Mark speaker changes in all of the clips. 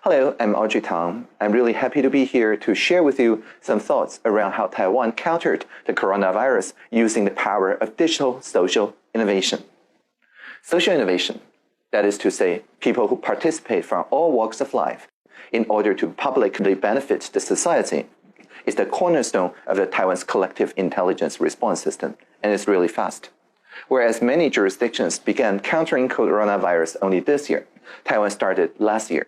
Speaker 1: Hello, I'm Audrey Tang. I'm really happy to be here to share with you some thoughts around how Taiwan countered the coronavirus using the power of digital social innovation. Social innovation, that is to say, people who participate from all walks of life in order to publicly benefit the society, is the cornerstone of the Taiwan's collective intelligence response system, and it's really fast. Whereas many jurisdictions began countering coronavirus only this year, Taiwan started last year.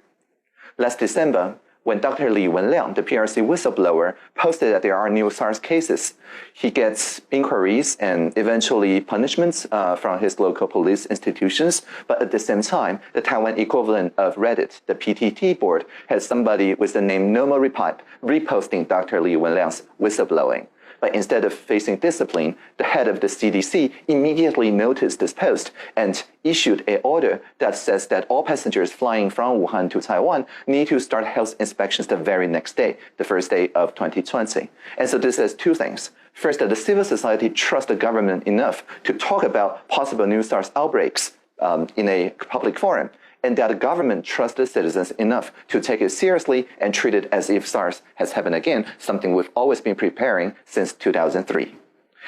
Speaker 1: Last December, when Dr. Li Wenliang, the PRC whistleblower, posted that there are new SARS cases, he gets inquiries and eventually punishments from his local police institutions. But at the same time, the Taiwan equivalent of Reddit, the PTT board, has somebody with the name Nomo Repipe reposting Dr. Li Wenliang's whistleblowing. But instead of facing discipline, the head of the CDC immediately noticed this post and issued an order that says that all passengers flying from Wuhan to Taiwan need to start health inspections the very next day, the first day of 2020. And so this says two things. First, that the civil society trusts the government enough to talk about possible new SARS outbreaks in a public forum, and that the government trusts the citizens enough to take it seriously and treat it as if SARS has happened again, something we've always been preparing since 2003.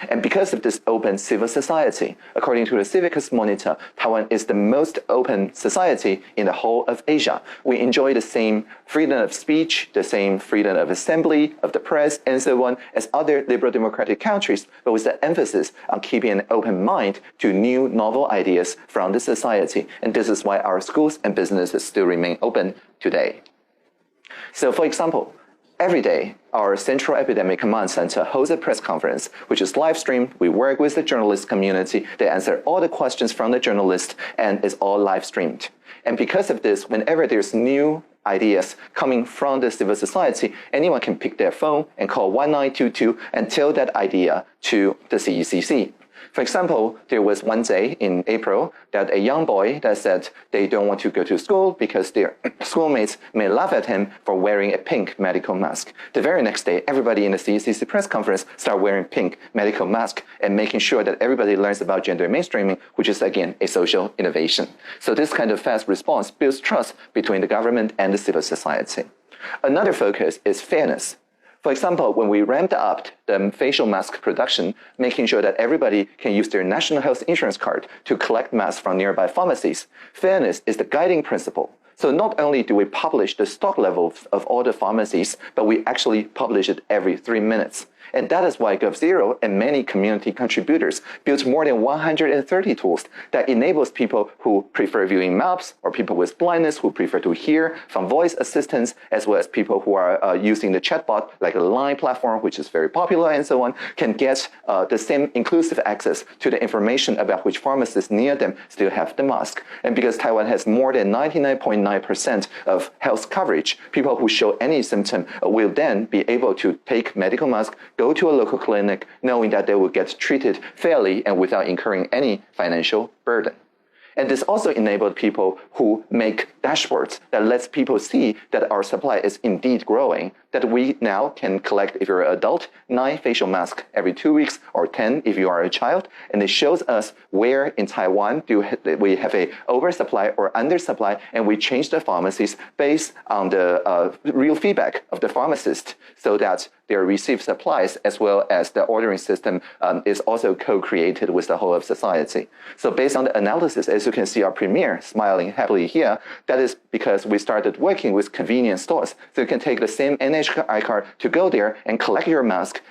Speaker 1: And because of this open civil society, according to the Civicus Monitor, Taiwan is the most open society in the whole of Asia. We enjoy the same freedom of speech, the same freedom of assembly, of the press, and so on as other liberal democratic countries, but with the emphasis on keeping an open mind to new novel ideas from the society. And this is why our schools and businesses still remain open today. So for example, every day, our Central Epidemic Command Center holds a press conference, which is live streamed. We work with the journalist community. They answer all the questions from the journalists, and it's all live streamed. And because of this, whenever there's new ideas coming from the civil society, anyone can pick their phone and call 1922 and tell that idea to the CECC. For example, there was one day in April that a young boy that said they don't want to go to school because their schoolmates may laugh at him for wearing a pink medical mask. The very next day, everybody in the CECC press conference started wearing pink medical mask and making sure that everybody learns about gender mainstreaming, which is, again, a social innovation. So this kind of fast response builds trust between the government and the civil society. Another focus is fairness. For example, when we ramped up the facial mask production, making sure that everybody can use their national health insurance card to collect masks from nearby pharmacies, fairness is the guiding principle. So not only do we publish the stock levels of all the pharmacies, but we actually publish it every 3 minutes. And that is why GovZero and many community contributors built more than 130 tools that enables people who prefer viewing maps or people with blindness who prefer to hear from voice assistants, as well as people who are using the chatbot like a Line platform, which is very popular and so on, can get the same inclusive access to the information about which pharmacists near them still have the mask. And because Taiwan has more than 99.9% of health coverage, people who show any symptom will then be able to take medical mask, go to a local clinic, knowing that they will get treated fairly and without incurring any financial burden. And this also enabled people who make dashboards that lets people see that our supply is indeed growing, that we now can collect, if you're an adult, 9 facial masks every 2 weeks, or 10 if you are a child. And it shows us where in Taiwan do we have a oversupply or undersupply, and we change the pharmacies based on the real feedback of the pharmacist, so that their received supplies as well as the ordering system is also co-created with the whole of society. So based on the analysis, as you can see our premier smiling happily here, that is because we started working with convenience stores. So you can take the same NHI card to go there and collect your mask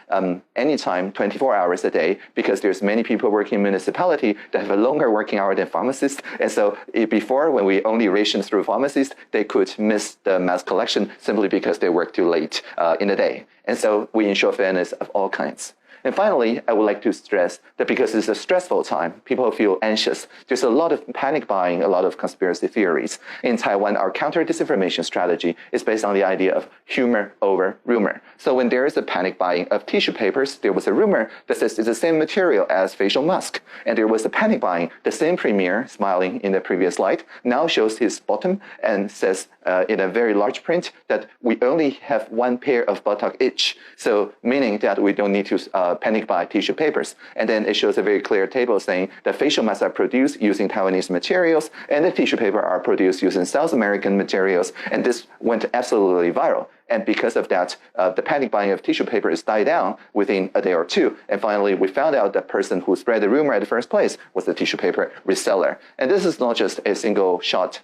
Speaker 1: anytime, 24 hours a day, because there's many people working in municipality that have a longer working hour than pharmacists. And so before, when we only rationed through pharmacists, they could miss the mask collection simply because they work too late in the day. And so we ensure fairness of all kinds. And finally, I would like to stress that because it's a stressful time, people feel anxious. There's a lot of panic buying, a lot of conspiracy theories. In Taiwan, our counter-disinformation strategy is based on the idea of humor over rumor. So when there is a panic buying of tissue papers, there was a rumor that says it's the same material as facial mask. And there was a panic buying. The same premier, smiling in the previous slide, now shows his bottom and says in a very large print that we only have 1 pair of buttock each. So meaning that we don't need to panic buy tissue papers. And then it shows a very clear table saying the facial masks are produced using Taiwanese materials, and the tissue paper are produced using South American materials. And this went absolutely viral. And because of that, the panic buying of tissue paper is died down within a day or two. And finally, we found out the person who spread the rumor at the first place was the tissue paper reseller. And this is not just a single shot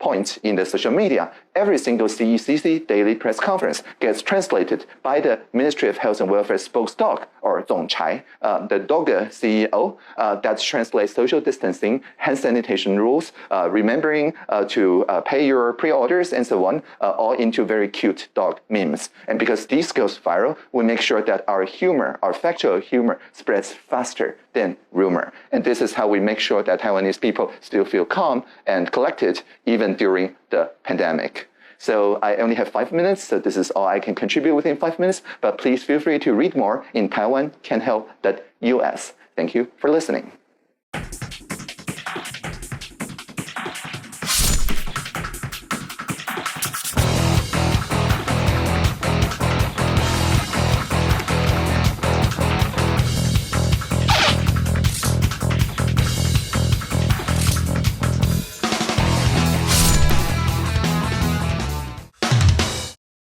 Speaker 1: point in the social media. Every single CECC daily press conference gets translated by the Ministry of Health and Welfare spokesdog, or 总裁, the dog CEO, that translates social distancing, hand sanitation rules, remembering to pay your pre-orders, and so on, all into very cute dog memes. And because these goes viral, we make sure that our humor, our factual humor, spreads faster than rumor. And this is how we make sure that Taiwanese people still feel calm and collected even during the pandemic. So I only have 5 minutes, so this is all I can contribute within 5 minutes, but please feel free to read more in taiwancanhelp.us. Thank you for listening.